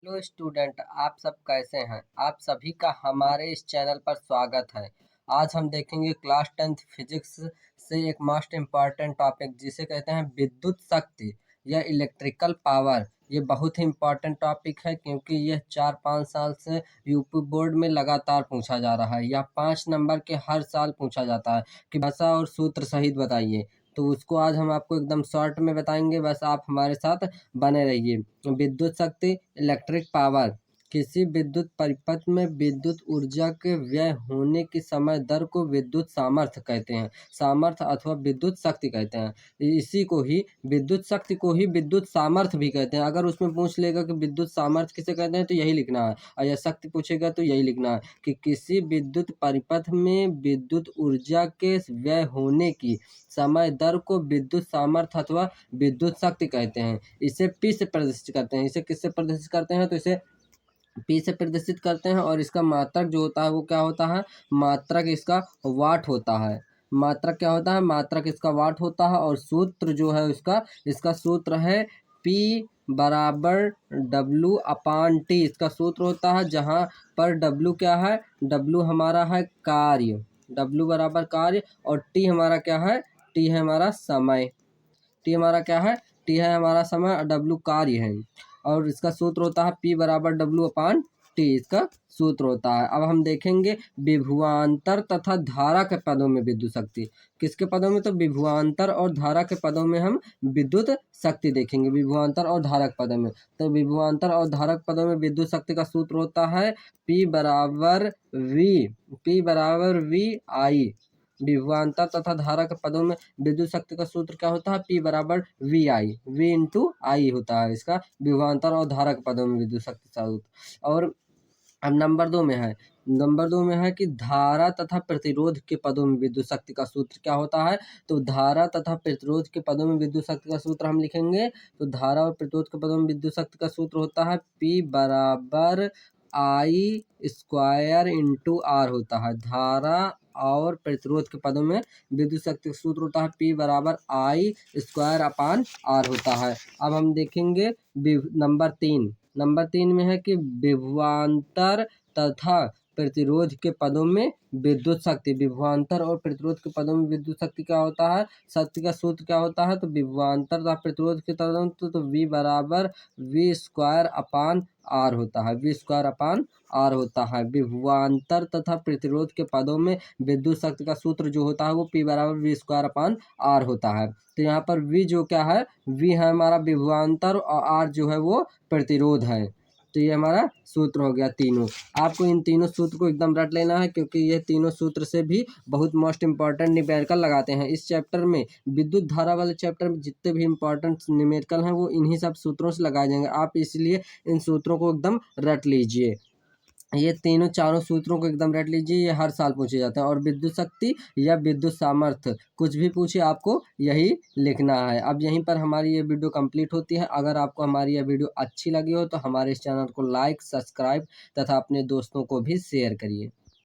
Hello student, आप सब कैसे हैं। आप सभी का हमारे इस चैनल पर स्वागत है। आज हम देखेंगे क्लास 10th फिजिक्स से एक मोस्ट इम्पॉर्टेंट टॉपिक जिसे कहते हैं विद्युत शक्ति या इलेक्ट्रिकल पावर। ये बहुत ही इम्पॉर्टेंट टॉपिक है क्योंकि यह 4-5 साल से यूपी बोर्ड में लगातार पूछा जा रहा है। यह 5 नंबर के हर साल पूछा जाता है कि भाषा और सूत्र सहित बताइए। तो उसको आज हम आपको एकदम शॉर्ट में बताएंगे, बस आप हमारे साथ बने रहिए। विद्युत शक्ति इलेक्ट्रिक पावर किसी विद्युत परिपथ में विद्युत ऊर्जा के व्यय होने की समय दर को विद्युत सामर्थ्य कहते हैं। सामर्थ्य अथवा विद्युत शक्ति कहते हैं। इसी को ही विद्युत शक्ति को ही विद्युत सामर्थ्य भी कहते हैं। अगर उसमें पूछ लेगा कि विद्युत सामर्थ्य किसे कहते हैं तो यही लिखना है, और यह शक्ति पूछेगा तो यही लिखना है कि किसी विद्युत परिपथ में विद्युत ऊर्जा के व्यय होने की समय दर को विद्युत सामर्थ्य अथवा विद्युत शक्ति कहते हैं। इसे पी से प्रदर्शित करते हैं। इसे किससे प्रदर्शित करते हैं तो इसे पी से प्रदर्शित करते हैं। और इसका मात्रक जो होता है वो क्या होता है, मात्रक इसका वाट होता है। मात्रक क्या होता है, मात्रक इसका वाट होता है। और सूत्र जो है इसका सूत्र है P बराबर W/T। इसका सूत्र होता है, जहाँ पर W क्या है, W हमारा है कार्य, W बराबर कार्य, और T हमारा क्या है, T है हमारा समय। टी हमारा क्या है, टी है हमारा समय, और डब्लू कार्य है। और इसका सूत्र होता है P बराबर W/T। इसका सूत्र होता है। अब हम देखेंगे विभवांतर तथा धारा के पदों में विद्युत शक्ति। किसके पदों में, तो विभवांतर और धारा के पदों में हम विद्युत शक्ति देखेंगे। विभवांतर और धारा के पदों में, तो विभवांतर और धारा के पदों में विद्युत शक्ति का सूत्र होता है P बराबर V I। विभवांतर तथा धारा के पदों में विद्युत शक्ति का सूत्र क्या होता है, P बराबर V/I होता है इसका विभवांतर और धारा के पदों में विद्युत शक्ति का सूत्र। और अब नंबर 2 में है कि धारा तथा प्रतिरोध के पदों में विद्युत शक्ति का सूत्र क्या होता है। तो धारा तथा प्रतिरोध के पदों में विद्युत शक्ति का सूत्र हम लिखेंगे, तो धारा और प्रतिरोध के पदों में विद्युत शक्ति का सूत्र होता है P बराबर I² R होता है। धारा और प्रतिरोध के पदों में विद्युत शक्ति का सूत्र होता है P बराबर I² होता है। अब हम देखेंगे नंबर 3 में है कि विभवांतर तथा प्रतिरोध के पदों में विद्युत शक्ति। विभवांतर और प्रतिरोध के पदों में विद्युत शक्ति क्या होता है, शक्ति का सूत्र क्या होता है, तो विभवांतर तथा प्रतिरोध के पदों में तो V बराबर V² होता है। V² होता है। विभवांतर तथा प्रतिरोध के पदों में विद्युत शक्ति का सूत्र जो होता है वो P बराबर V² होता है। तो यहाँ पर V जो क्या है, V है हमारा विभवांतर, और R जो है वो प्रतिरोध है। तो ये हमारा सूत्र हो गया तीनों। आपको इन तीनों सूत्र को एकदम रट लेना है, क्योंकि ये तीनों सूत्र से भी बहुत मोस्ट इंपॉर्टेंट न्यूमेरिकल लगाते हैं। इस चैप्टर में विद्युत धारा वाले चैप्टर में जितने भी इंपॉर्टेंट न्यूमेरिकल हैं वो इन्हीं सब सूत्रों से लगाए जाएंगे। आप इसलिए इन सूत्रों को एकदम रट लीजिए। ये चारों सूत्रों को एकदम रट लीजिए, ये हर साल पूछे जाते हैं। और विद्युत शक्ति या विद्युत सामर्थ्य कुछ भी पूछे आपको यही लिखना है। अब यहीं पर हमारी ये वीडियो कंप्लीट होती है। अगर आपको हमारी ये वीडियो अच्छी लगी हो तो हमारे इस चैनल को लाइक, सब्सक्राइब तथा अपने दोस्तों को भी शेयर करिए।